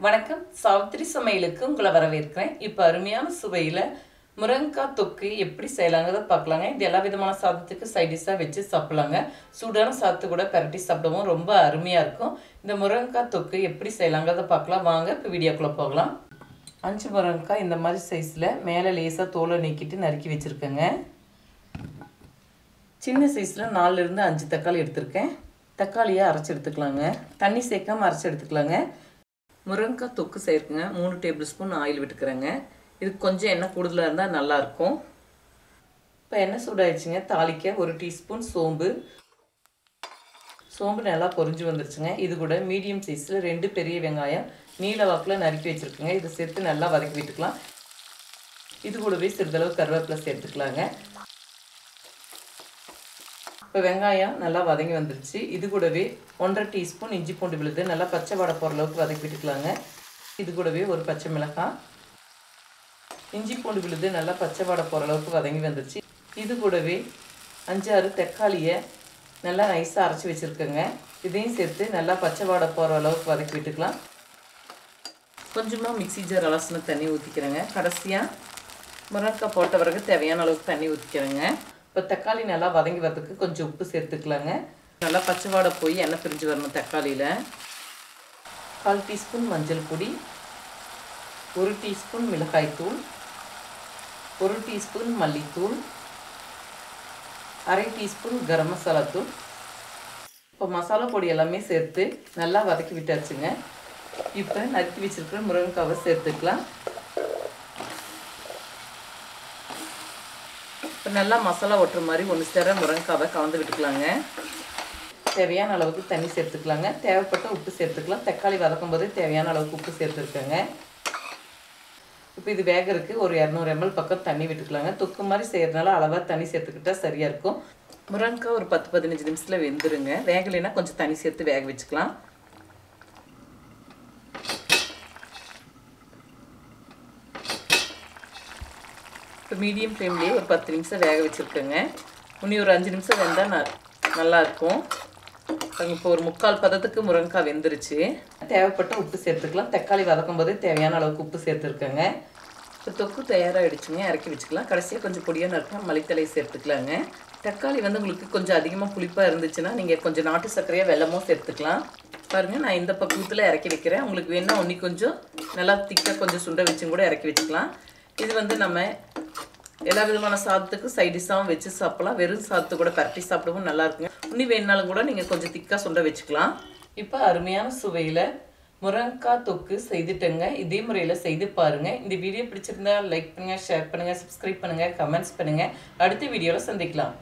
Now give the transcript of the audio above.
வணக்கம். சாவித்திரி சமையலுக்கு உங்களை வரவேற்கிறேன். இப்போ அருமையான சுவையில் முருங்கைக்காய் தொக்கு எப்படி செய்யலாங்கிறத பார்க்கலாங்க. இது எல்லா விதமான சாதத்துக்கு சைடிஷாக வச்சு சாப்பிட்லாங்க. சூடான சாதத்து கூட பரட்டி சாப்பிடவும் ரொம்ப அருமையாக இருக்கும். இந்த முருங்கைக்காய் தொக்கு எப்படி செய்யலாங்கிறத பார்க்கலாம். வாங்க இப்போ வீடியோக்குள்ளே போகலாம். 5 முருங்கைக்காய் இந்த மாதிரி சைஸில் மேலே லேசாக தோலை நீக்கிட்டு நறுக்கி வச்சுருக்கேங்க. சின்ன சைஸில் 4லேருந்து 5 தக்காளி எடுத்திருக்கேன். தக்காளியை அரைச்சி எடுத்துக்கலாங்க. தண்ணி சேர்க்காமல் அரைச்சி எடுத்துக்கலாங்க. முருங்கைக்காய் தொக்கு சேர்க்குங்க. 3 டேபிள் ஸ்பூன் ஆயில் விட்டுக்கிறேங்க. இதுக்கு கொஞ்சம் எண்ணெய் கூடுதலாக இருந்தால் நல்லாயிருக்கும். இப்போ எண்ணெய் சூடாகிடுச்சுங்க. தாளிக்க 1 டீஸ்பூன் சோம்பு நல்லா பொரிஞ்சு வந்துருச்சுங்க. இது கூட மீடியம் சைஸில் 2 பெரிய வெங்காயம் நீல வாக்கில் நறுக்கி வச்சுருக்குங்க. இதை சேர்த்து நல்லா வதக்கி விட்டுக்கலாம். இது கூடவே சிறிதளவு கருவேப்பிலை சேர்த்துக்கலாங்க. இப்போ வெங்காயம் நல்லா வதங்கி வந்துருச்சு. இது கூடவே 1/2 டீஸ்பூன் இஞ்சி பூண்டு விழுது நல்லா பச்சை வாடை போகிற அளவுக்கு வதக்கி விட்டுக்கலாங்க. இது கூடவே ஒரு பச்சை மிளகாய், இஞ்சி பூண்டு விழுது நல்லா பச்சை வாடை போகிற அளவுக்கு வதங்கி வந்துருச்சு. இது கூடவே 5-6 தக்காளியை நல்லா நைஸாக அரைச்சி வச்சுருக்கேங்க. இதையும் சேர்த்து நல்லா பச்சை வாடை போகிற அளவுக்கு வதக்கி விட்டுக்கலாம். கொஞ்சமாக மிக்ஸி ஜார் அலசின தண்ணி ஊற்றிக்கிறேங்க. கடைசியாக முருங்கைக்காய் போட்ட பிறகு தேவையான அளவுக்கு தண்ணி ஊற்றிக்கிறேங்க. இப்போ தக்காளி நல்லா வதங்கி வரதுக்கு கொஞ்சம் உப்பு சேர்த்துக்கலாங்க. நல்லா பச்சை வாடை போய் எண்ணெய் பிரிஞ்சு வரணும். தக்காளியில் 1/4 டீஸ்பூன் மஞ்சள் பொடி, 1 டீஸ்பூன் மிளகாய்த்தூள், 1 டீஸ்பூன் மல்லித்தூள், 1/2 டீஸ்பூன் கரம் மசாலா தூள். இப்போ மசாலா பொடி எல்லாமே சேர்த்து நல்லா வதக்கி விட்டாச்சுங்க. இப்போ நறுக்கி வச்சுருக்கிற முருங்கைக்காவை சேர்த்துக்கலாம். இப்போ நல்லா மசாலா ஒட்டுற மாதிரி 1 சேர முருங்கைக்காவை கலந்து விட்டுக்கலாங்க. தேவையான அளவுக்கு தண்ணி சேர்த்துக்கலாங்க. தேவைப்பட்ட உப்பு சேர்த்துக்கலாம். தக்காளி வதக்கும் போது தேவையான அளவுக்கு உப்பு சேர்த்துருக்கேங்க. இப்போ இது வேகிறதுக்கு ஒரு 200 ml பக்கம் தண்ணி விட்டுக்கலாங்க. தொக்கு மாதிரி செய்கிறதுனால அளவாக தண்ணி சேர்த்துக்கிட்டால் சரியாக இருக்கும். முருங்கைக்காய் ஒரு 10-15 நிமிஷத்தில் வெந்துருங்க. வேகலைன்னா கொஞ்சம் தண்ணி சேர்த்து வேக வச்சுக்கலாம். இப்போ மீடியம் ஃப்ளேம்லேயே ஒரு 10 நிமிஷம் வேக வச்சுருக்கேங்க. இன்னும் ஒரு 5 நிமிஷம் வெந்தால் நல்லாயிருக்கும். இப்போ ஒரு 3/4 பதத்துக்கு முருங்கைக்காய் வெந்துருச்சு. தேவைப்பட்ட உப்பு சேர்த்துக்கலாம். தக்காளி வதக்கும் போது தேவையான அளவுக்கு உப்பு சேர்த்துருக்கேங்க. இப்போ தொக்கு தயாராகிடுச்சுங்க. இறக்கி வச்சுக்கலாம். கடைசியாக கொஞ்சம் பொடியாக நறுக்கினா மல்லித்தலையை சேர்த்துக்கலாங்க. தக்காளி கொஞ்சம் கொஞ்சம் அதிகமாக புளிப்பாக இருந்துச்சுன்னா நீங்கள் கொஞ்சம் நாட்டு சர்க்கரையாக வெல்லமோ சேர்த்துக்கலாம். பாருங்கள், நான் இந்த பக்குவத்தில் இறக்கி வைக்கிறேன். உங்களுக்கு வேணால் இன்னி கொஞ்சம் நல்லா திக்காக கொஞ்சம் சுண்ட வச்சும் கூட இறக்கி வச்சுக்கலாம். இது நம்ம எல்லா விதமான சாதத்துக்கும் சைடிஷாகவும் வச்சு சாப்பிடலாம். வெறும் சாதத்து கூட பரட்டி சாப்பிடவும் நல்லா இருக்குங்க. இன்னும் வேணுனாலும் கூட நீங்கள் கொஞ்சம் திக்காக சுண்ட வச்சுக்கலாம். இப்போ அருமையான சுவையில் முருங்கைக்காய் தொக்கு செய்துட்டேங்க. இதே முறையில் செய்து பாருங்கள். இந்த வீடியோ பிடிச்சிருந்தா லைக் பண்ணுங்கள், ஷேர் பண்ணுங்கள், சப்ஸ்கிரைப் பண்ணுங்கள், கமெண்ட்ஸ் பண்ணுங்கள். அடுத்த வீடியோவில் சந்திக்கலாம்.